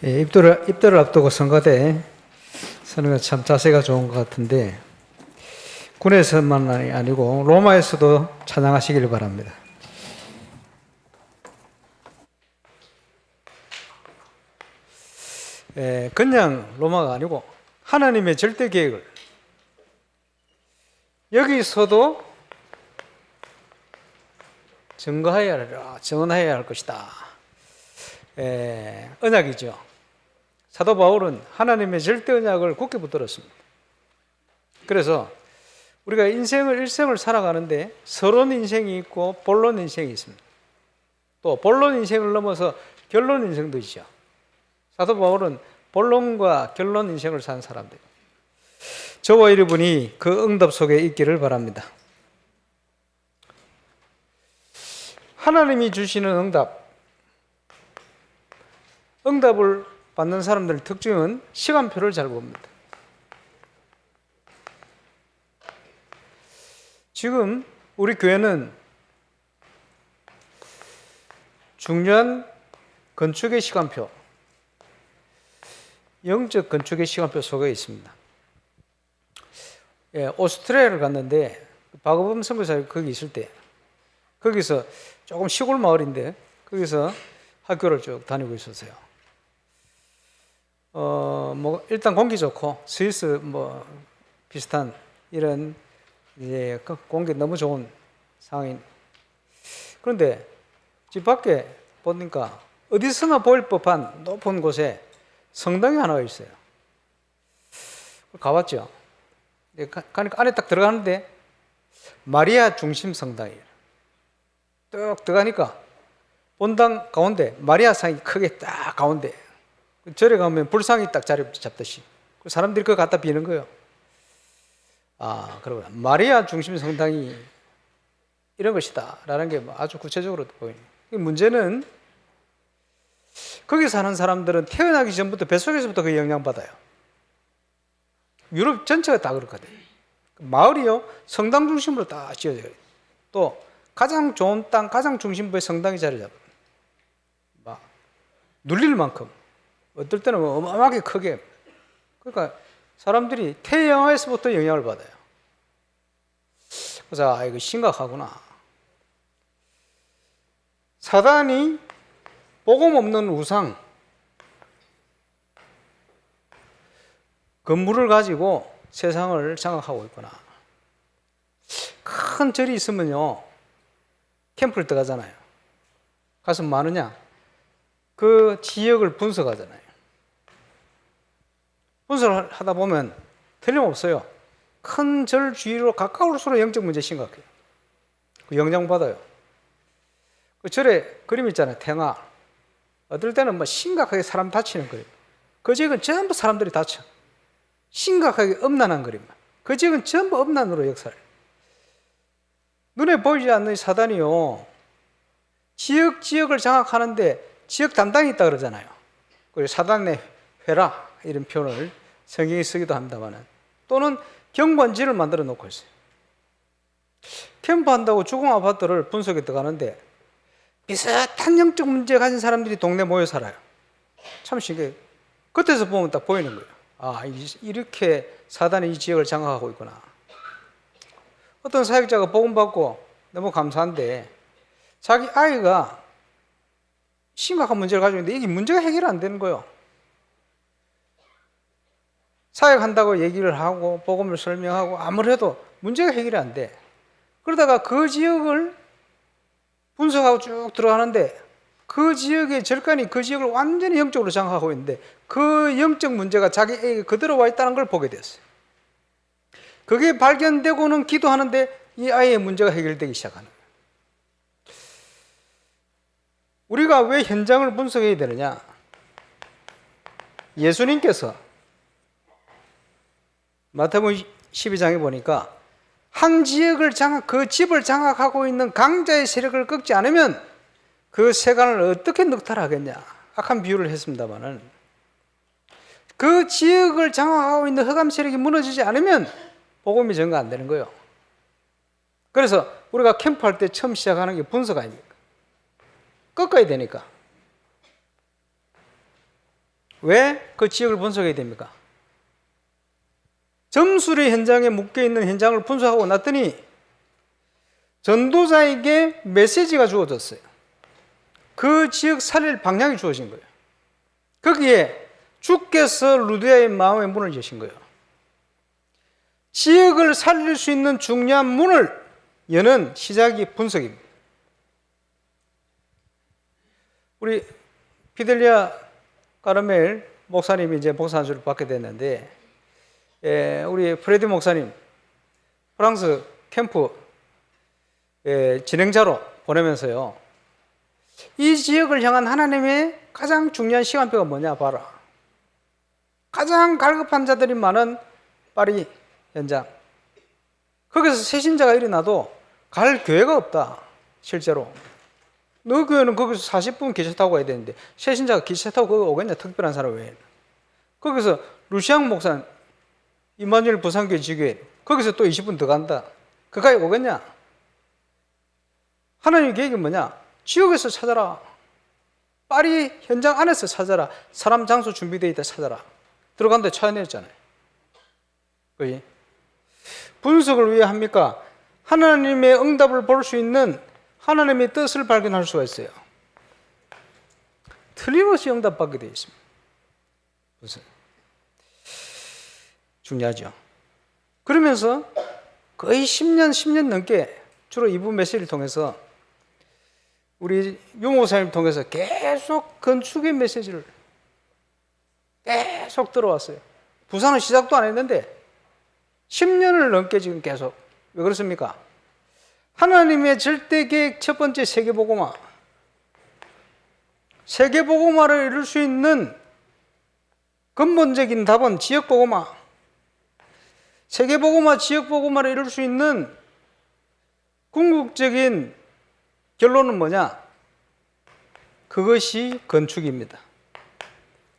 예, 입도를 앞두고 선거대 서는 참 자세가 좋은 것 같은데 군에서만 아니고 로마에서도 찬양하시길 바랍니다. 그냥 로마가 아니고 하나님의 절대 계획을 여기서도 증언해야 할 것이다. 언약이죠. 사도 바울은 하나님의 절대 언약을 굳게 붙들었습니다. 그래서 우리가 일생을 살아가는데 서론 인생이 있고 본론 인생이 있습니다. 또 본론 인생을 넘어서 결론 인생도 있죠. 사도 바울은 본론과 결론 인생을 산 사람들. 저와 여러분이 그 응답 속에 있기를 바랍니다. 하나님이 주시는 응답을 받는 사람들 특징은 시간표를 잘 봅니다. 지금 우리 교회는 중요한 건축의 시간표, 영적 건축의 시간표 속에 있습니다. 오스트리아를 갔는데 박어범 선교사가 거기 있을 때 거기서 조금 시골 마을인데 거기서 학교를 쭉 다니고 있었어요. 일단 공기 좋고 스위스 비슷한 이런 이제 공기 너무 좋은 상황인. 그런데 집 밖에 보니까 어디서나 보일 법한 높은 곳에 성당이 하나가 있어요. 가봤죠. 가니까 안에 딱 들어가는데 마리아 중심 성당이에요. 뚝 들어가니까 본당 가운데 마리아 상이 크게 딱 가운데, 절에 가면 불상이 딱 자리 잡듯이 사람들이 그거 갖다 비는 거예요. 그러구나. 마리아 중심 성당이 이런 것이다 라는 게 아주 구체적으로 보이네요. 문제는 거기 사는 사람들은 태어나기 전부터 뱃속에서부터 그 영향받아요. 유럽 전체가 다 그렇거든요. 마을이요, 성당 중심으로 다 지어져요. 또 가장 좋은 땅, 가장 중심부에 성당이 자리 잡아요. 눌릴 만큼, 어떨 때는 어마어마하게 크게. 그러니까 사람들이 태영에서부터 영향을 받아요. 그래서 이거 심각하구나. 사단이 복음 없는 우상, 건물을 가지고 세상을 장악하고 있구나. 큰 절이 있으면요, 캠프를 들어가잖아요. 가서 뭐 하느냐? 그 지역을 분석하잖아요. 분석을 하다 보면 틀림없어요. 큰 절 주위로 가까울수록 영적 문제 심각해요. 그 영향받아요. 그 절에 그림 있잖아요. 태화. 어떨 때는 심각하게 사람 다치는 그림. 그 지역은 전부 사람들이 다쳐. 심각하게 엄난한 그림. 그 지역은 전부 엄난으로 역사를. 눈에 보이지 않는 사단이요, 지역을 장악하는데 지역 담당이 있다 그러잖아요. 그리고 사단의 회라 이런 표현을 성경에 쓰기도 합니다만, 또는 경관지를 만들어 놓고 있어요. 캠프한다고 주공 아파트를 분석에 들어가는데 비슷한 영적 문제 가진 사람들이 동네 모여 살아요. 참 신기해요. 겉에서 보면 딱 보이는 거예요. 이렇게 사단이 이 지역을 장악하고 있구나. 어떤 사역자가 복음 받고 너무 감사한데 자기 아이가 심각한 문제를 가지고 있는데 이게 문제가 해결 안 되는 거예요. 사역한다고 얘기를 하고 복음을 설명하고 아무래도 문제가 해결이 안 돼. 그러다가 그 지역을 분석하고 쭉 들어가는데 그 지역의 절간이 그 지역을 완전히 영적으로 장악하고 있는데 그 영적 문제가 자기에게 그대로 와 있다는 걸 보게 됐어요. 그게 발견되고는 기도하는데 이 아이의 문제가 해결되기 시작하는 거예요. 우리가 왜 현장을 분석해야 되느냐? 예수님께서 마태복음 12장에 보니까 한 지역을 그 집을 장악하고 있는 강자의 세력을 꺾지 않으면 그 세간을 어떻게 넉탈하겠냐? 악한 비유를 했습니다만은 그 지역을 장악하고 있는 흑암 세력이 무너지지 않으면 복음이 전가 안 되는 거예요. 그래서 우리가 캠프할 때 처음 시작하는 게 분석 아닙니까? 꺾어야 되니까. 왜 그 지역을 분석해야 됩니까? 점술의 현장에 묶여있는 현장을 분석하고 났더니 전도자에게 메시지가 주어졌어요. 그 지역 살릴 방향이 주어진 거예요. 거기에 주께서 루디아의 마음의 문을 여신 거예요. 지역을 살릴 수 있는 중요한 문을 여는 시작이 분석입니다. 우리 피델리아 까르멜 목사님이 이제 목사 안수를 받게 됐는데, 우리 프레디 목사님 프랑스 캠프 진행자로 보내면서요, 이 지역을 향한 하나님의 가장 중요한 시간표가 뭐냐 봐라. 가장 갈급한 자들이 많은 파리 현장, 거기서 새신자가 일어나도 갈 교회가 없다. 실제로 너 교회는 거기서 40분 기차 타고 가야 되는데 새신자가 기차 타고 거기 오겠냐? 특별한 사람 외에는. 거기서 루시앙 목사님 임마누엘 부산교회 지교회 거기서 또 20분 더 간다. 그까지 오겠냐? 하나님의 계획이 뭐냐? 지역에서 찾아라. 파리 현장 안에서 찾아라. 사람 장소 준비되어 있다 찾아라. 들어간데 찾아냈잖아요. 그지? 분석을 왜 합니까? 하나님의 응답을 볼 수 있는 하나님의 뜻을 발견할 수가 있어요. 틀림없이 응답받게 되어 있습니다. 무슨 중요하죠. 그러면서 거의 10년 넘게 주로 이분 메시지를 통해서 우리 유목사님을 통해서 계속 건축의 메시지를 계속 들어왔어요. 부산은 시작도 안 했는데 10년을 넘게 지금 계속. 왜 그렇습니까? 하나님의 절대계획 첫 번째 세계복음화. 세계복음화를 이룰 수 있는 근본적인 답은 지역복음화. 세계복음화, 지역복음화를 이룰 수 있는 궁극적인 결론은 뭐냐? 그것이 건축입니다.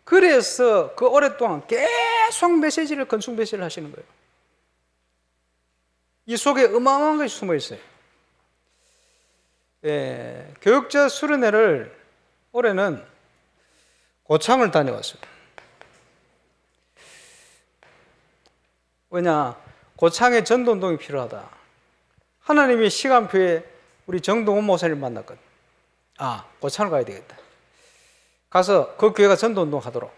그래서 그 오랫동안 계속 메시지를, 건축 메시지를 하시는 거예요. 이 속에 어마어마한 것이 숨어 있어요. 교육자 수련회를 올해는 고창을 다녀왔어요. 왜냐? 고창에 전도운동이 필요하다. 하나님의 시간표에 우리 정동원 목사님을 만났거든. 아, 고창을 가야 되겠다. 가서 그 교회가 전도운동 하도록.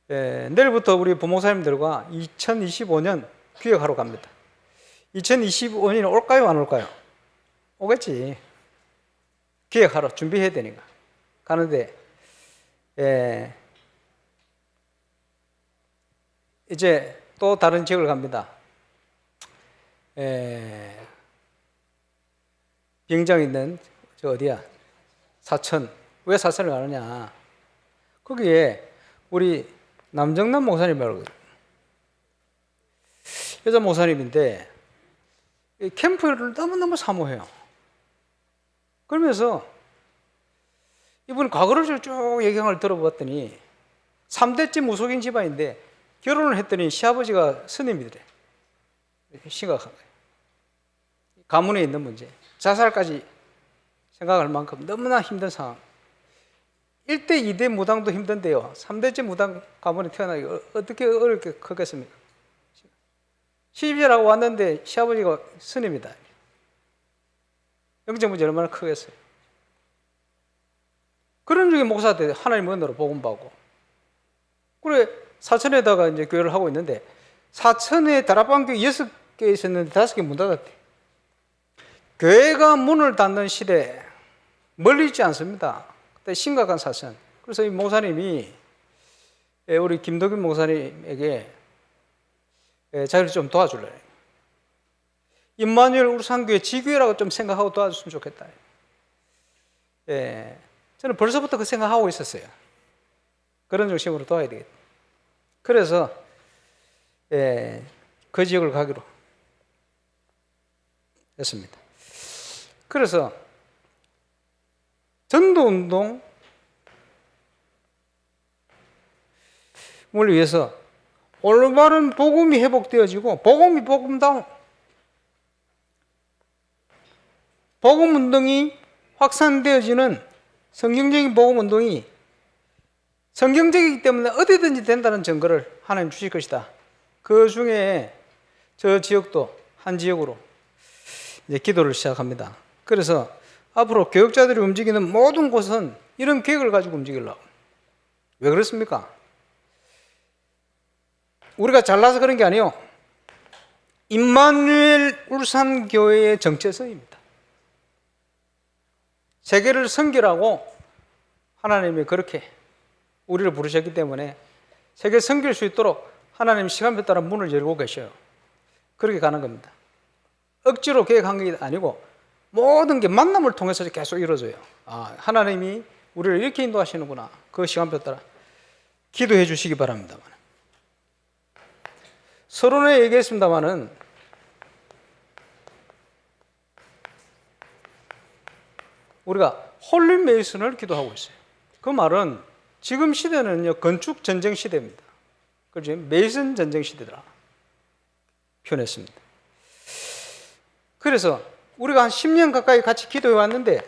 내일부터 우리 부목사님들과 2025년 기획하러 갑니다. 2025년에 올까요? 안 올까요? 오겠지. 기획하러 준비해야 되니까. 가는데, 이제 또 다른 지역을 갑니다. 비행장 있는, 저 어디야? 사천. 왜 사천을 가느냐? 거기에 우리 남정남 목사님 말고 여자 목사님인데 캠프를 너무너무 사모해요. 그러면서 이분 과거를 쭉 얘기한 걸 들어봤더니 3대째 무속인 집안인데 결혼을 했더니 시아버지가 스님이더래. 심각한 거예요. 가문에 있는 문제. 자살까지 생각할 만큼 너무나 힘든 상황. 1대, 2대 무당도 힘든데요. 3대째 무당 가문에 태어나기 어떻게 어렵게 크겠습니까? 시집이라고 왔는데 시아버지가 스님이다. 영적 문제 얼마나 크겠어요. 그런 중에 목사한테 하나님 은혜로 복음받고. 그래, 사천에다가 이제 교회를 하고 있는데, 사천에 다락방교 6개 있었는데 5개 문 닫았대. 교회가 문을 닫는 시대, 멀리 있지 않습니다. 그때 심각한 사천. 그래서 이 목사님이 우리 김덕인 목사님에게 자기를 좀 도와줄래. 임마누엘 울산교회 지교회라고 좀 생각하고 도와줬으면 좋겠다. 저는 벌써부터 그 생각하고 있었어요. 그런 중심으로 도와야 되겠다. 그래서 그 지역을 가기로 했습니다. 그래서 전도운동을 위해서 올바른 복음이 회복되어지고 복음이 복음다운 복음운동이 확산되어지는 성경적인 복음운동이 성경적이기 때문에 어디든지 된다는 증거를 하나님 주실 것이다. 그 중에 저 지역도 한 지역으로 이제 기도를 시작합니다. 그래서 앞으로 교육자들이 움직이는 모든 곳은 이런 계획을 가지고 움직이려고. 왜 그렇습니까? 우리가 잘나서 그런 게 아니에요. 임마누엘 울산교회의 정체성입니다. 세계를 섬기라고 하나님이 그렇게 우리를 부르셨기 때문에 세계 섬길 수 있도록 하나님 시간표에 따라 문을 열고 계셔요. 그렇게 가는 겁니다. 억지로 계획한 게 아니고 모든 게 만남을 통해서 계속 이루어져요. 아, 하나님이 우리를 이렇게 인도하시는구나. 그 시간표에 따라 기도해 주시기 바랍니다. 서론에 얘기했습니다마는 우리가 홀리 메이슨을 기도하고 있어요. 그 말은 지금 시대는요, 건축 전쟁 시대입니다. 그렇죠? 메이슨 전쟁 시대더라 표현했습니다. 그래서 우리가 한 10년 가까이 같이 기도해 왔는데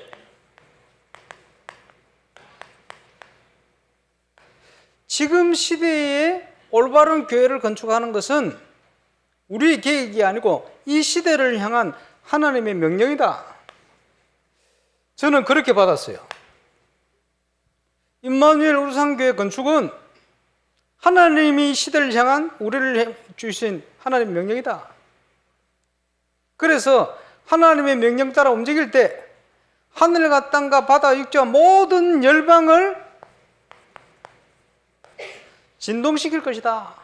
지금 시대에 올바른 교회를 건축하는 것은 우리의 계획이 아니고 이 시대를 향한 하나님의 명령이다. 저는 그렇게 받았어요. 임마누엘 울산교회 건축은 하나님이 시대를 향한 우리를 주신 하나님의 명령이다. 그래서 하나님의 명령 따라 움직일 때 하늘과 땅과 바다 육지와 모든 열방을 진동시킬 것이다.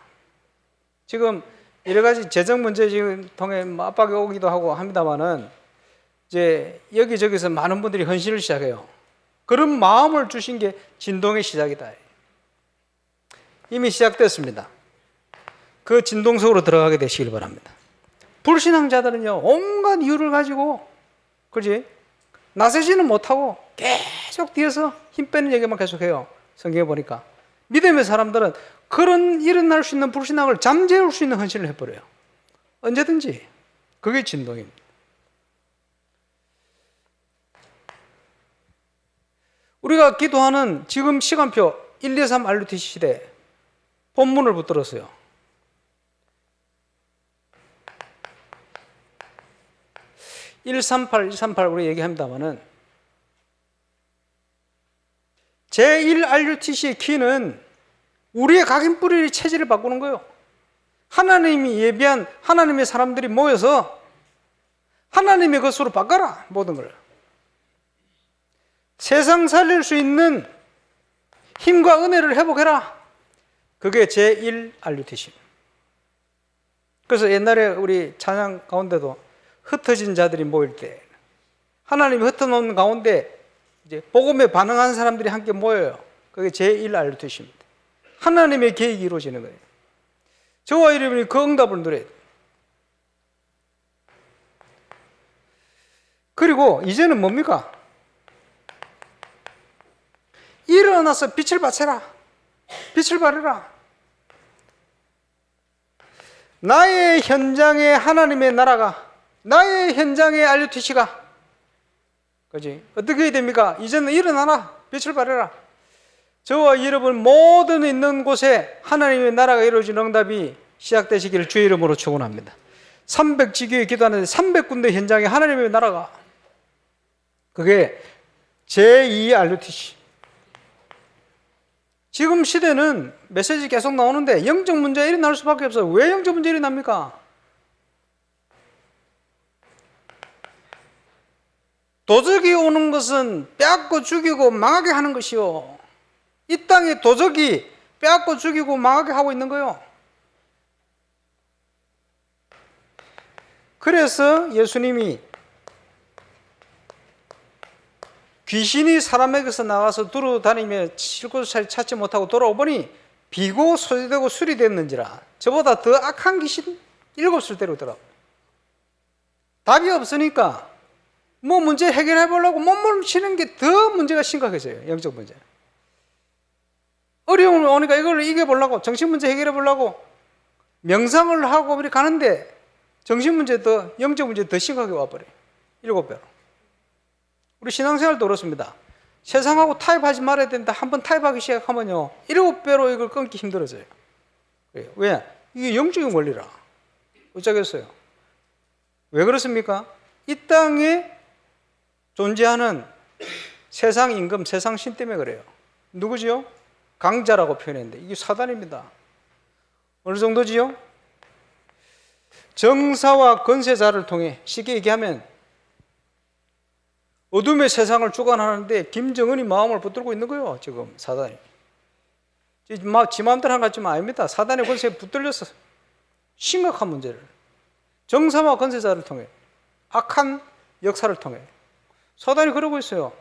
지금 여러 가지 재정 문제 지금 통해 압박이 오기도 하고 합니다만은 이제 여기저기서 많은 분들이 헌신을 시작해요. 그런 마음을 주신 게 진동의 시작이다. 이미 시작됐습니다. 그 진동 속으로 들어가게 되시길 바랍니다. 불신앙자들은요, 온갖 이유를 가지고, 그렇지? 나서지는 못하고 계속 뒤에서 힘 빼는 얘기만 계속해요. 성경에 보니까. 믿음의 사람들은 그런 일어날 수 있는 불신앙을 잠재울 수 있는 헌신을 해버려요. 언제든지. 그게 진동입니다. 우리가 기도하는 지금 시간표 1, 2, 3 RUTC 시대 본문을 붙들었어요. (138) 우리 얘기합니다만은 제1 RUTC의 키는 우리의 각인뿌리 체질을 바꾸는 거예요. 하나님이 예비한 하나님의 사람들이 모여서 하나님의 것으로 바꿔라, 모든 걸. 세상 살릴 수 있는 힘과 은혜를 회복해라. 그게 제1 RUTC. 그래서 옛날에 우리 찬양 가운데도 흩어진 자들이 모일 때 하나님이 흩어놓은 가운데 이제 복음에 반응한 사람들이 함께 모여요. 그게 제1 RUTC입니다. 하나님의 계획이 이루어지는 거예요. 저와 여러분이 그 응답을 누려야 돼요. 그리고 이제는 뭡니까? 일어나서 빛을 발해라. 빛을 발해라. 나의 현장에 하나님의 나라가, 나의 현장에 RUTC가, 그지? 어떻게 해야 됩니까? 이제는 일어나라. 빛을 발해라. 저와 여러분 모든 있는 곳에 하나님의 나라가 이루어지는 응답이 시작되시기를 주의 이름으로 축원합니다. 300지교에 기도하는데 300군데 현장에 하나님의 나라가, 그게 제2 RUTC. 지금 시대는 메시지 계속 나오는데 영적 문제 일어날 수밖에 없어요. 왜 영적 문제 일어납니까? 도적이 오는 것은 빼앗고 죽이고 망하게 하는 것이요. 이 땅에 도적이 빼앗고 죽이고 망하게 하고 있는 거예요. 그래서 예수님이 귀신이 사람에게서 나가서 두루 다니며 쉴 곳을 찾지 못하고 돌아오보니 비고 소지되고 술이 됐는지라. 저보다 더 악한 귀신 7을 데려오더라고요. 답이 없으니까 뭐 문제 해결해 보려고 몸을 치는 게 더 문제가 심각해져요. 영적 문제. 어려움이 오니까 이걸 이겨보려고, 정신 문제 해결해 보려고 명상을 하고 우리 가는데 정신 문제 더, 영적 문제 더 심각하게 와버려요. 7배로. 우리 신앙생활도 그렇습니다. 세상하고 타협하지 말아야 된다. 한번 타협하기 시작하면요, 7배로 이걸 끊기 힘들어져요. 왜? 이게 영적인 원리라. 어쩌겠어요? 왜 그렇습니까? 이 땅에 존재하는 세상 임금, 세상 신 때문에 그래요. 누구지요? 강자라고 표현했는데 이게 사단입니다. 어느 정도지요? 정사와 건세자를 통해, 쉽게 얘기하면 어둠의 세상을 주관하는데 김정은이 마음을 붙들고 있는 거예요. 지금 사단이. 지 마음대로 하는 것 같지만 아닙니다. 사단의 권세에 붙들려서 심각한 문제를 정사와 건세자를 통해, 악한 역사를 통해 사단이 그러고 있어요.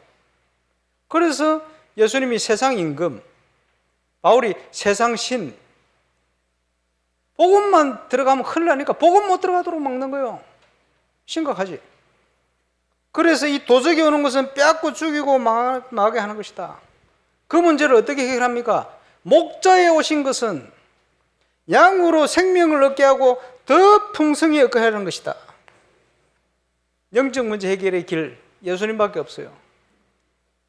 그래서 예수님이 세상 임금, 바울이 세상 신, 복음만 들어가면 큰일 나니까 복음 못 들어가도록 막는 거예요. 심각하지. 그래서 이 도적이 오는 것은 빼앗고 죽이고 망하게 하는 것이다. 그 문제를 어떻게 해결합니까? 목자에 오신 것은 양으로 생명을 얻게 하고 더 풍성히 얻게 하는 것이다. 영적 문제 해결의 길, 예수님밖에 없어요.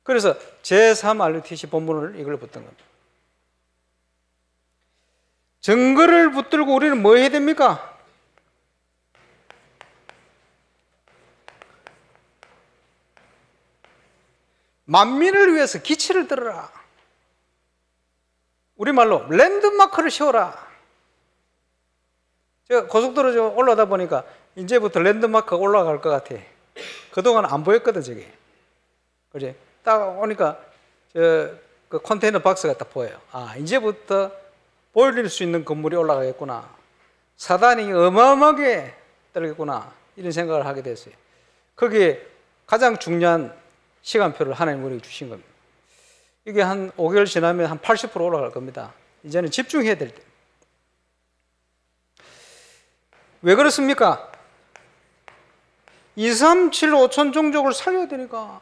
그래서 제3RUTC 본문을 이걸 붙든 겁니다. 증거를 붙들고 우리는 뭐 해야 됩니까? 만민을 위해서 기치를 들어라. 우리말로 랜드마크를 세워라. 제가 고속도로 좀 올라가다 보니까 이제부터 랜드마크가 올라갈 것 같아. 그동안 안 보였거든, 저게. 그지? 딱 오니까 그 컨테이너 박스가 딱 보여요. 아, 이제부터 보일 수 있는 건물이 올라가겠구나. 사단이 어마어마하게 떨겠구나. 이런 생각을 하게 됐어요. 거기에 가장 중요한 시간표를 하나님 우리에게 주신 겁니다. 이게 한 5개월 지나면 한 80% 올라갈 겁니다. 이제는 집중해야 될 때. 왜 그렇습니까? 2, 3, 7, 5천 종족을 살려야 되니까.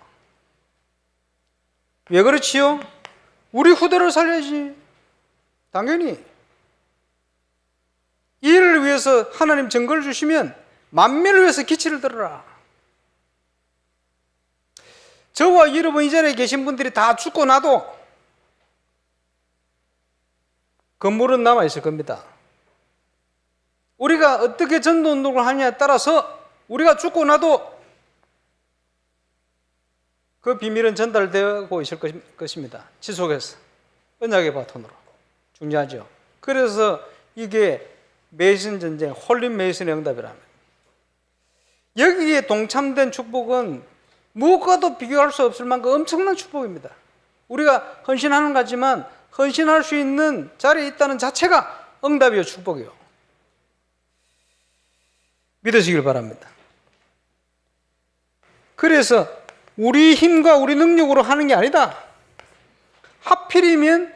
왜 그렇지요? 우리 후대를 살려야지. 당연히. 이를 위해서 하나님 증거를 주시면 만민을 위해서 기치를 들어라. 저와 여러분 이전에 계신 분들이 다 죽고 나도 건물은 남아있을 겁니다. 우리가 어떻게 전도운동을 하느냐에 따라서 우리가 죽고 나도 그 비밀은 전달되고 있을 것입니다. 지속해서 언약의 바톤으로. 중요하죠. 그래서 이게 메이슨 전쟁, 홀린 메이슨의 응답이라면, 여기에 동참된 축복은 무엇과도 비교할 수 없을 만큼 엄청난 축복입니다. 우리가 헌신하는 것 같지만 헌신할 수 있는 자리에 있다는 자체가 응답이요, 축복이요. 믿으시길 바랍니다. 그래서 우리 힘과 우리 능력으로 하는 게 아니다. 하필이면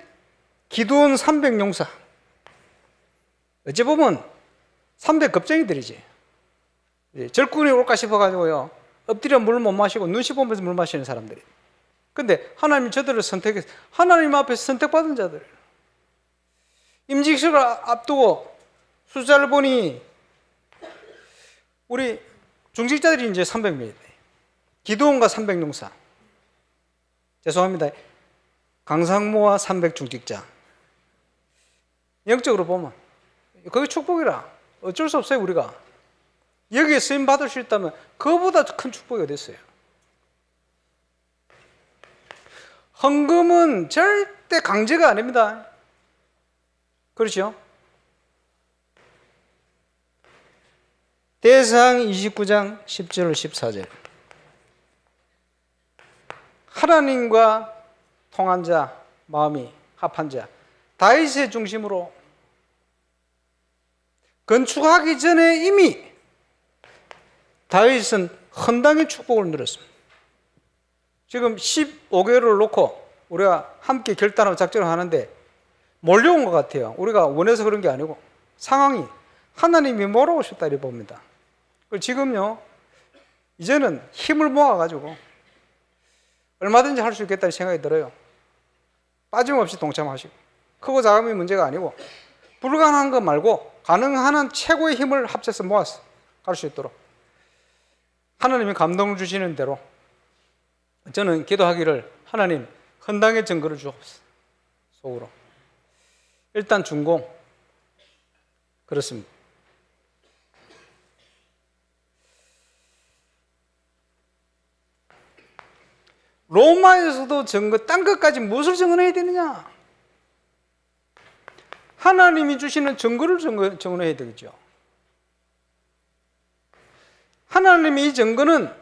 기드온 300용사, 어찌 보면 300겁쟁이들이지. 절군이 올까 싶어가지고요, 엎드려 물 못 마시고 눈치 보면서 물 마시는 사람들이. 근데 하나님이 저들을 선택해서, 하나님 앞에서 선택받은 자들, 임직식을 앞두고 숫자를 보니 우리 중직자들이 이제 300명이다. 기드온과 300용사. 죄송합니다. 강상모와 300중직자. 영적으로 보면 그게 축복이라. 어쩔 수 없어요, 우리가. 여기에 쓰임 받을 수 있다면 그거보다 큰 축복이 어디 있어요? 헌금은 절대 강제가 아닙니다. 그렇죠? 대사상 29장 10절 14절. 하나님과 통한 자, 마음이 합한 자, 다윗의 중심으로 건축하기 전에 이미 다윗은 헌당의 축복을 누렸습니다. 지금 15개월을 놓고 우리가 함께 결단하고 작전을 하는데 몰려온 것 같아요. 우리가 원해서 그런 게 아니고 상황이 하나님이 몰아오셨다 이렇게 봅니다. 지금요, 이제는 힘을 모아가지고 얼마든지 할 수 있겠다는 생각이 들어요. 빠짐없이 동참하시고, 크고 작음이 문제가 아니고 불가능한 것 말고 가능한 한 최고의 힘을 합쳐서 모아서 갈 수 있도록 하나님이 감동을 주시는 대로 저는 기도하기를 하나님 헌당의 증거를 주옵소서. 속으로. 일단 준공. 그렇습니다. 로마에서도 증거, 딴 것까지 무엇을 증언해야 되느냐? 하나님이 주시는 증거를 증언해야 되겠죠. 하나님의 이 증거는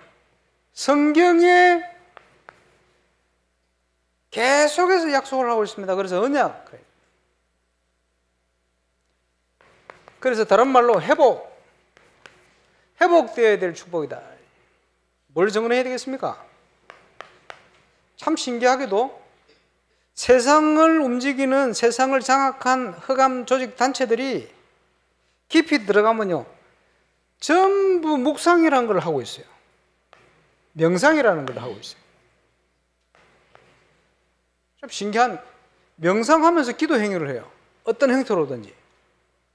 성경에 계속해서 약속을 하고 있습니다. 그래서 언약. 그래서 다른 말로 회복되어야 될 축복이다. 뭘 증언해야 되겠습니까? 참 신기하게도 세상을 움직이는, 세상을 장악한 흑암 조직 단체들이 깊이 들어가면요, 전부 묵상이라는 걸 하고 있어요. 명상이라는 걸 하고 있어요. 좀 신기한, 명상하면서 기도 행위를 해요. 어떤 형태로든지.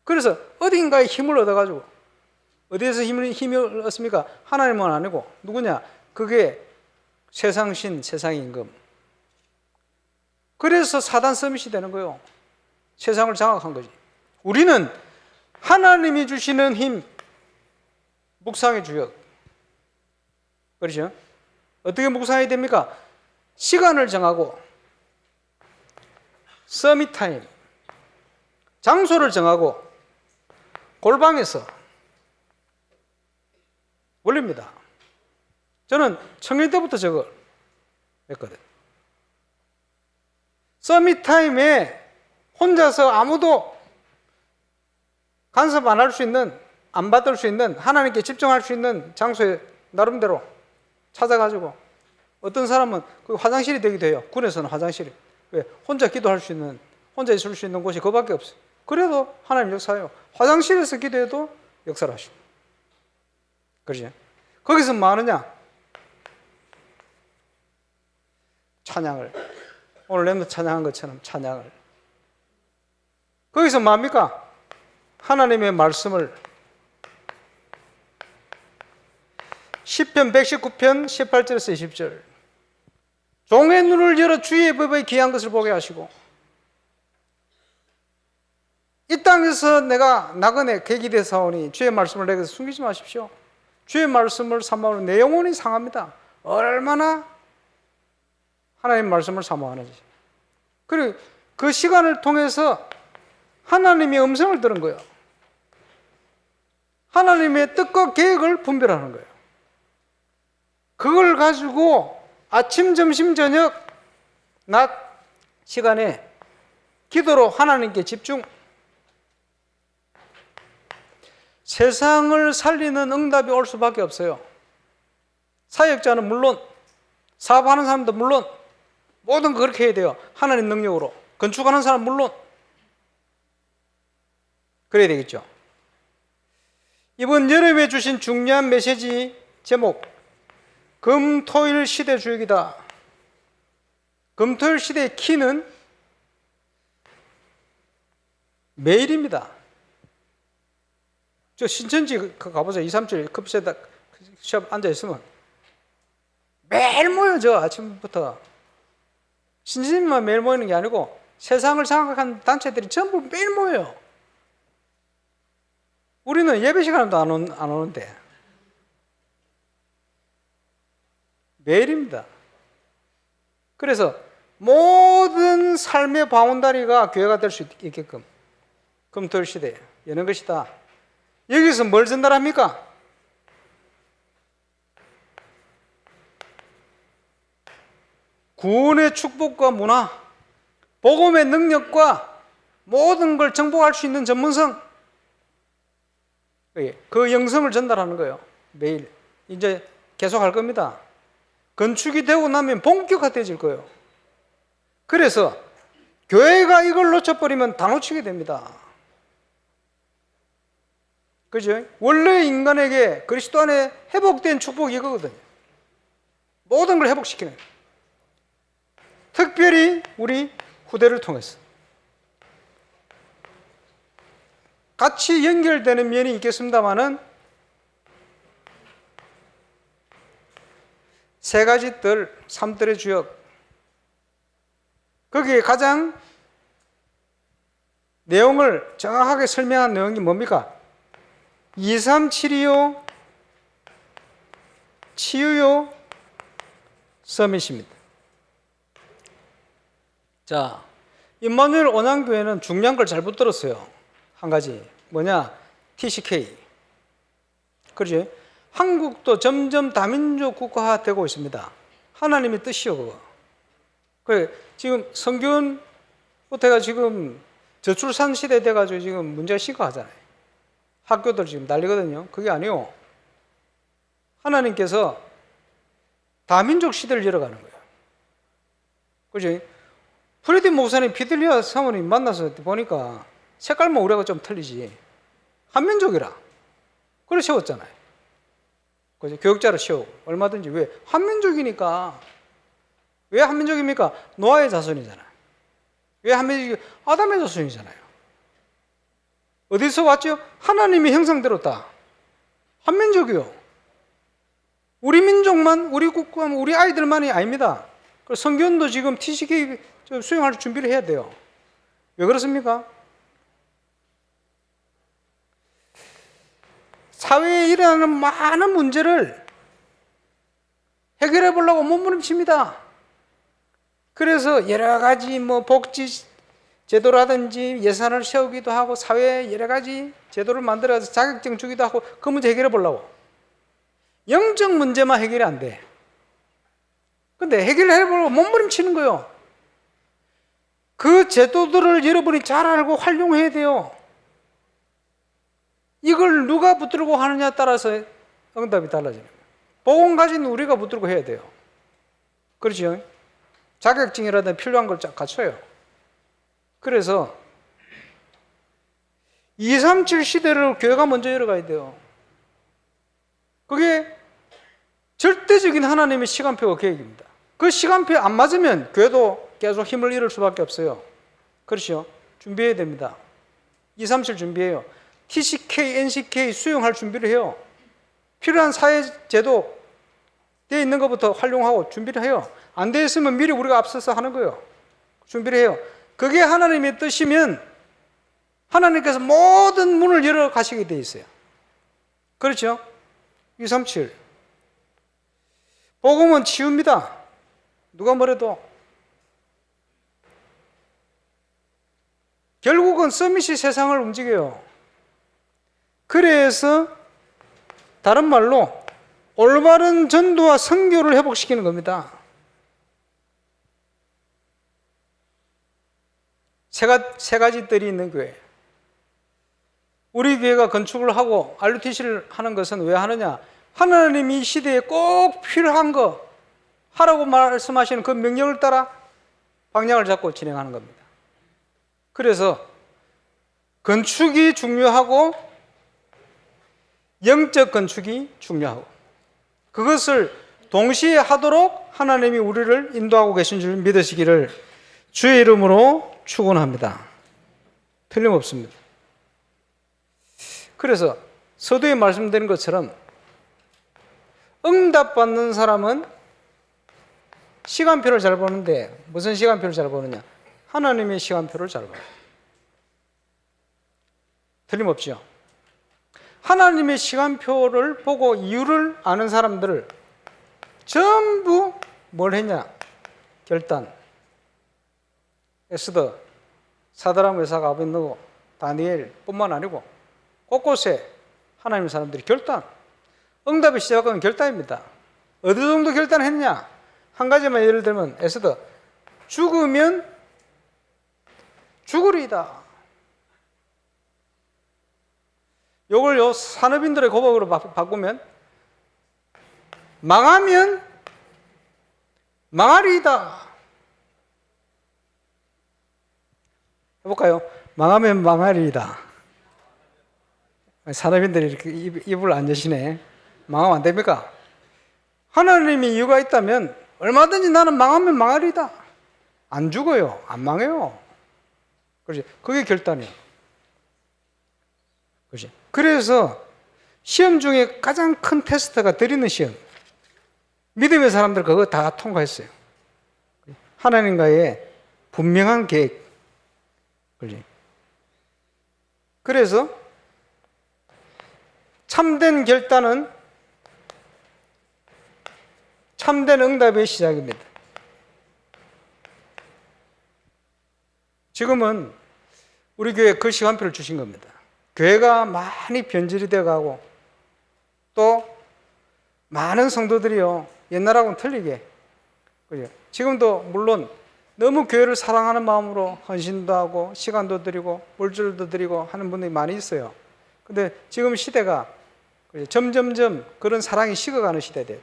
그래서 어딘가에 힘을 얻어가지고, 어디에서 힘을 얻습니까? 하나님은 아니고 누구냐? 그게 세상신, 세상의 임금. 그래서 사단 서밋이 되는 거예요. 세상을 장악한 거지. 우리는 하나님이 주시는 힘, 묵상의 주역. 그렇죠? 어떻게 묵상해야 됩니까? 시간을 정하고, 서밋 타임, 장소를 정하고, 골방에서 원리입니다. 저는 청년 때부터 저걸 했거든. 서밋 타임에 혼자서 아무도 간섭 안 할 수 있는, 안 받을 수 있는, 하나님께 집중할 수 있는 장소에 나름대로 찾아가지고, 어떤 사람은 그 화장실이 되기도 해요. 군에서는 화장실이. 왜? 혼자 기도할 수 있는, 혼자 있을 수 있는 곳이 그밖에 없어요. 그래도 하나님 역사해요. 화장실에서 기도해도 역사를 하시고. 그렇지? 거기서 뭐 하느냐? 찬양을. 오늘 렘너 찬양한 것처럼 찬양을. 거기서 뭡니까? 하나님의 말씀을. 시편 119편 18절에서 20절. 종의 눈을 열어 주의 법의 귀한 것을 보게 하시고, 이 땅에서 내가 나그네 객이 사오니 주의 말씀을 내게서 숨기지 마십시오. 주의 말씀을 사모하는 내 영혼이 상합니다. 얼마나 하나님 말씀을 사모하는지. 그리고 그 시간을 통해서 하나님의 음성을 들은 거예요. 하나님의 뜻과 계획을 분별하는 거예요. 그걸 가지고 아침, 점심, 저녁, 낮 시간에 기도로 하나님께 집중. 세상을 살리는 응답이 올 수밖에 없어요. 사역자는 물론, 사업하는 사람도 물론, 모든 거 그렇게 해야 돼요. 하나님 능력으로. 건축하는 사람 물론. 그래야 되겠죠. 이번 여름에 주신 중요한 메시지 제목, 금토일 시대 주역이다. 금토일 시대의 키는 매일입니다. 저 신천지 가보세요. 2, 3주 급세다 시합 앉아있으면 매일 모여져. 아침부터. 신천지만 매일 모이는 게 아니고 세상을 장악한 단체들이 전부 매일 모여요. 우리는 예배 시간에도 안 오는데 매일입니다. 그래서 모든 삶의 바운다리가 교회가 될 수 있게끔 금토일 시대에 여는 것이다. 여기서 뭘 전달합니까? 구원의 축복과 문화, 복음의 능력과 모든 걸 정복할 수 있는 전문성, 그 영성을 전달하는 거예요. 매일. 이제 계속 할 겁니다. 건축이 되고 나면 본격화되어질 거예요. 그래서 교회가 이걸 놓쳐버리면 다 놓치게 됩니다. 그죠? 원래 인간에게 그리스도 안에 회복된 축복이 이거거든요. 모든 걸 회복시키는 거예요. 특별히 우리 후대를 통해서 같이 연결되는 면이 있겠습니다만은 세 가지 뜰, 3뜰의 주역. 거기에 가장 내용을 정확하게 설명한 내용이 뭡니까? 2, 3, 7이요, 치유요, 서밋입니다. 자, 임마누엘 온양교회는 중요한 걸 잘못 들었어요. 한 가지. 뭐냐? TCK. 그렇지? 한국도 점점 다민족 국가화 되고 있습니다. 하나님의 뜻이요, 그거. 지금 성균부터가 지금 저출산 시대 돼가지고 지금 문제가 심각하잖아요. 학교들 지금 난리거든요. 그게 아니요. 하나님께서 다민족 시대를 열어가는 거예요. 그렇지? 프레디 목사님, 피들리아 사모님 만나서 보니까 색깔만 우리하고 좀 틀리지. 한민족이라. 그래 세웠잖아요. 그죠? 교육자로 세우고. 얼마든지. 왜? 한민족이니까. 왜 한민족입니까? 노아의 자손이잖아요. 왜 한민족이? 아담의 자손이잖아요. 어디서 왔죠? 하나님의 형상대로 다. 한민족이요. 우리 민족만, 우리 국가만, 우리 아이들만이 아닙니다. 성균도 지금 TCK 수용할 준비를 해야 돼요. 왜 그렇습니까? 사회에 일어나는 많은 문제를 해결해 보려고 몸부림칩니다. 그래서 여러 가지 복지 제도라든지 예산을 세우기도 하고 사회에 여러 가지 제도를 만들어서 자격증 주기도 하고 그 문제 해결해 보려고. 영적 문제만 해결이 안 돼. 근데 해결해 보려고 몸부림치는 거예요. 그 제도들을 여러분이 잘 알고 활용해야 돼요. 이걸 누가 붙들고 하느냐에 따라서 응답이 달라지는 거예요. 복음 가진 우리가 붙들고 해야 돼요. 그렇죠? 자격증이라든지 필요한 걸 갖춰요. 그래서 237 시대를 교회가 먼저 열어가야 돼요. 그게 절대적인 하나님의 시간표와 계획입니다. 그 시간표에 안 맞으면 교회도 계속 힘을 잃을 수밖에 없어요. 그렇죠? 준비해야 됩니다. 237 준비해요. TCK, NCK 수용할 준비를 해요. 필요한 사회제도 되어 있는 것부터 활용하고 준비를 해요. 안 되어 있으면 미리 우리가 앞서서 하는 거예요. 준비를 해요. 그게 하나님의 뜻이면 하나님께서 모든 문을 열어 가시게 되어 있어요. 그렇죠? 237. 복음은 치유입니다. 누가 뭐래도. 결국은 서밋이 세상을 움직여요. 그래서 다른 말로 올바른 전도와 선교를 회복시키는 겁니다. 세 가지 뜰이 있는 교회. 우리 교회가 건축을 하고 RUTC를 하는 것은 왜 하느냐? 하나님이 이 시대에 꼭 필요한 거 하라고 말씀하시는 그 명령을 따라 방향을 잡고 진행하는 겁니다. 그래서 건축이 중요하고 영적 건축이 중요하고 그것을 동시에 하도록 하나님이 우리를 인도하고 계신 줄 믿으시기를 주의 이름으로 축원합니다. 틀림없습니다. 그래서 서두에 말씀드린 것처럼 응답받는 사람은 시간표를 잘 보는데 무슨 시간표를 잘 보느냐? 하나님의 시간표를 잘 봐요. 틀림없죠. 하나님의 시간표를 보고 이유를 아는 사람들을 전부 뭘 했냐? 결단. 에스더, 사드락, 메삭, 아벳느고, 다니엘 뿐만 아니고 곳곳에 하나님의 사람들이 결단. 응답의 시작은 결단입니다. 어느 정도 결단했냐? 한 가지만 예를 들면 에스더, 죽으면 죽으리이다. 요걸 산업인들의 고백으로 바꾸면 망하면 망하리이다. 해볼까요? 망하면 망하리이다. 산업인들이 이렇게 입을 안 여시네. 망하면 안 됩니까? 하나님이 이유가 있다면 얼마든지 나는 망하면 망하리이다. 안 죽어요. 안 망해요. 그렇지? 그게 결단이에요. 그렇지? 그래서 시험 중에 가장 큰 테스트가 드리는 시험. 믿음의 사람들 그거 다 통과했어요. 하나님과의 분명한 계획. 그래서 참된 결단은 참된 응답의 시작입니다. 지금은 우리 교회에 그 시간표를 주신 겁니다. 교회가 많이 변질이 되어가고 또 많은 성도들이요 옛날하고는 틀리게 지금도 물론 너무 교회를 사랑하는 마음으로 헌신도 하고 시간도 드리고 물질도 드리고 하는 분들이 많이 있어요. 근데 지금 시대가 점점점 그런 사랑이 식어가는 시대돼요.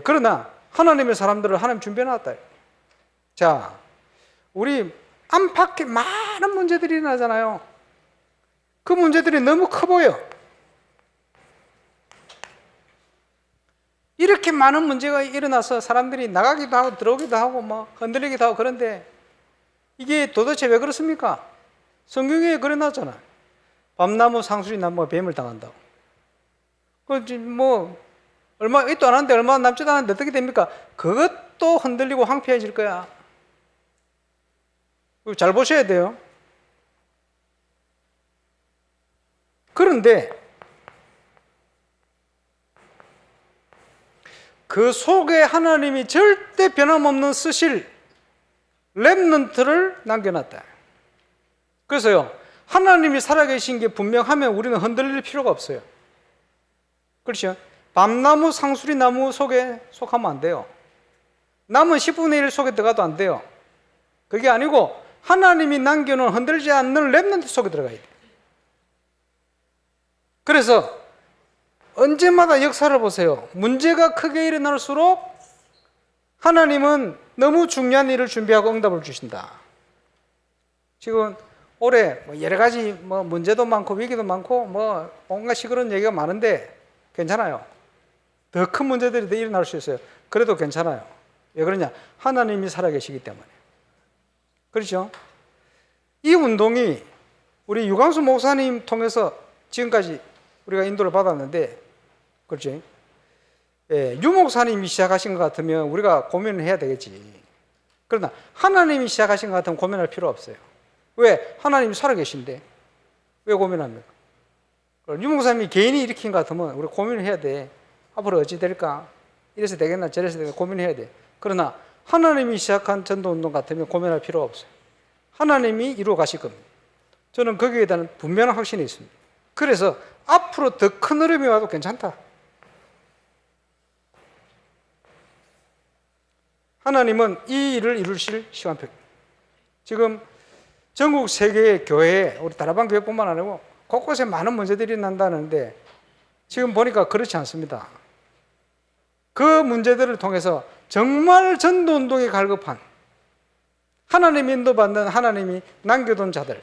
그러나 하나님의 사람들을 하나님 준비해놨다. 자, 우리 안팎에 많은 문제들이 일어나잖아요. 그 문제들이 너무 커 보여. 이렇게 많은 문제가 일어나서 사람들이 나가기도 하고 들어오기도 하고 뭐 흔들리기도 하고 그런데 이게 도대체 왜 그렇습니까? 성경에 그래놨잖아. 밤나무 상수리 나무가 뱀을 당한다고. 뭐 얼마 있도 안 하는데 얼마 남지도 않았는데 어떻게 됩니까? 그것도 흔들리고 황폐해질 거야. 잘 보셔야 돼요. 그런데 그 속에 하나님이 절대 변함없는 쓰실 렘넌트를 남겨놨다. 그래서요, 하나님이 살아계신 게 분명하면 우리는 흔들릴 필요가 없어요. 그렇죠? 밤나무, 상수리 나무 속에 속하면 안 돼요. 남은 10분의 1 속에 들어가도 안 돼요. 그게 아니고 하나님이 남겨놓은 흔들지 않는 렘넌트 속에 들어가야 돼요. 그래서 언제마다 역사를 보세요. 문제가 크게 일어날수록 하나님은 너무 중요한 일을 준비하고 응답을 주신다. 지금 올해 여러 가지 문제도 많고 위기도 많고 온갖 시끄러운 얘기가 많은데 괜찮아요. 더 큰 문제들이 더 일어날 수 있어요. 그래도 괜찮아요. 왜 그러냐? 하나님이 살아계시기 때문에. 그렇죠? 이 운동이 우리 유광수 목사님 통해서 지금까지 우리가 인도를 받았는데, 그렇지? 유 목사님이 시작하신 것 같으면 우리가 고민을 해야 되겠지. 그러나 하나님이 시작하신 것 같으면 고민할 필요 없어요. 왜? 하나님이 살아계신데 왜 고민합니까? 유 목사님이 개인이 일으킨 것 같으면 우리 고민을 해야 돼. 앞으로 어찌 될까? 이래서 되겠나 저래서 되겠나 고민해야 돼. 그러나 하나님이 시작한 전도운동 같으면 고민할 필요가 없어요. 하나님이 이루어 가실 겁니다. 저는 거기에 대한 분명한 확신이 있습니다. 그래서 앞으로 더 큰 흐름이 와도 괜찮다. 하나님은 이 일을 이루실 시간표. 지금 전국 세계의 교회에 우리 다락방 교회뿐만 아니고 곳곳에 많은 문제들이 난다는데 지금 보니까 그렇지 않습니다. 그 문제들을 통해서 정말 전도운동에 갈급한 하나님이 인도받는 하나님이 남겨둔 자들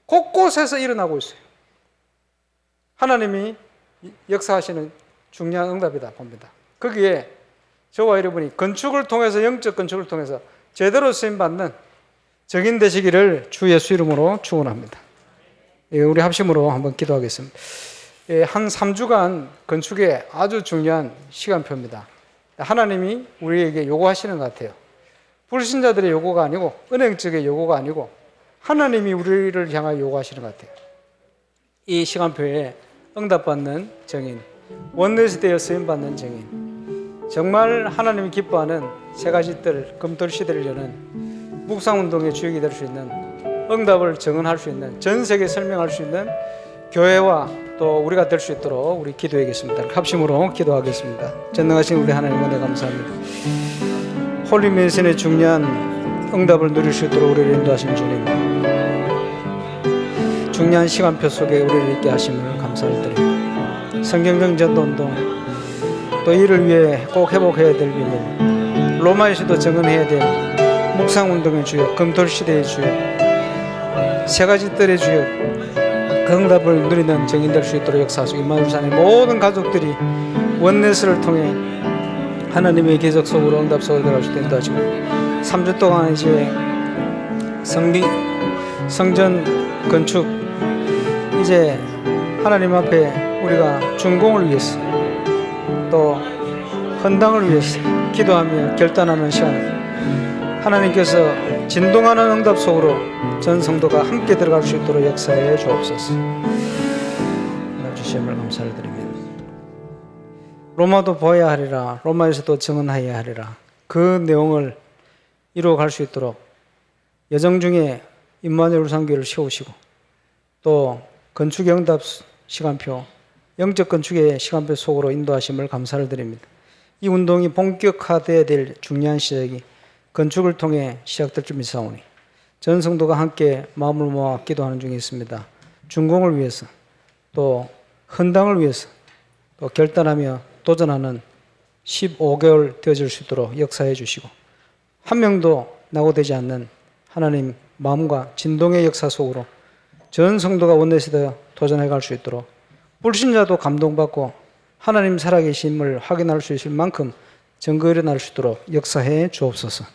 곳곳에서 일어나고 있어요. 하나님이 역사하시는 중요한 응답이다 봅니다. 거기에 저와 여러분이 건축을 통해서 영적 건축을 통해서 제대로 쓰임받는 증인 되시기를 주 예수 이름으로 축원합니다. 우리 합심으로 한번 기도하겠습니다. 한 3주간 건축의 아주 중요한 시간표입니다. 하나님이 우리에게 요구하시는 것 같아요. 불신자들의 요구가 아니고 은행적의 요구가 아니고 하나님이 우리를 향하여 요구하시는 것 같아요. 이 시간표에 응답받는 증인, 원내시 되어 쓰임받는 증인, 정말 하나님이 기뻐하는 세 가지 뜰, 금돌 시대를 여는 묵상운동의 주역이 될 수 있는 응답을 증언할 수 있는 전 세계에 설명할 수 있는 교회와 또 우리가 될 수 있도록 우리 기도하겠습니다. 합심으로 기도하겠습니다. 전능하신 우리 하나님 은혜 감사합니다. 홀리메이슨의 중요한 응답을 누릴 수 있도록 우리를 인도하신 주님, 중요한 시간표 속에 우리를 있게 하심을 감사를 드립니다. 성경적 전도운동 또 이를 위해 꼭 회복해야 될 비밀, 로마에서도 증언해야 될 묵상운동의 주역, 금돌시대의 주역, 세 가지 뜰의 주역, 그 응답을 누리는 증인될 수 있도록 역사하시고 임마누엘 산의 모든 가족들이 원내스를 통해 하나님의 계적 속으로 응답 속으로 들어갈 수 있도록 도와주시고 3주 동안 이제 성전 건축 이제 하나님 앞에 우리가 준공을 위해서 또 헌당을 위해서 기도하며 결단하는 시간, 하나님께서 진동하는 응답 속으로 전 성도가 함께 들어갈 수 있도록 역사해 주옵소서. 주심을 감사를 드립니다. 로마도 보아야 하리라, 로마에서도 증언하여야 하리라, 그 내용을 이루어갈 수 있도록 여정 중에 임마누엘 우상교회를 세우시고 또 건축의 응답 시간표, 영적 건축의 시간표 속으로 인도하심을 감사를 드립니다. 이 운동이 본격화되어야 될 중요한 시작이 건축을 통해 시작될 줄 믿사오니 전 성도가 함께 마음을 모아 기도하는 중에 있습니다. 준공을 위해서 또 헌당을 위해서 또 결단하며 도전하는 15개월 되어질 수 있도록 역사해 주시고 한 명도 낙오되지 않는 하나님 마음과 진동의 역사 속으로 전 성도가 원내시대 도전해 갈 수 있도록 불신자도 감동받고 하나님 살아계심을 확인할 수 있을 만큼 증거 일어날 수 있도록 역사해 주옵소서.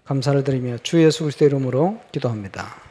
감사를 드리며 주 예수 그리스도의 이름으로 기도합니다.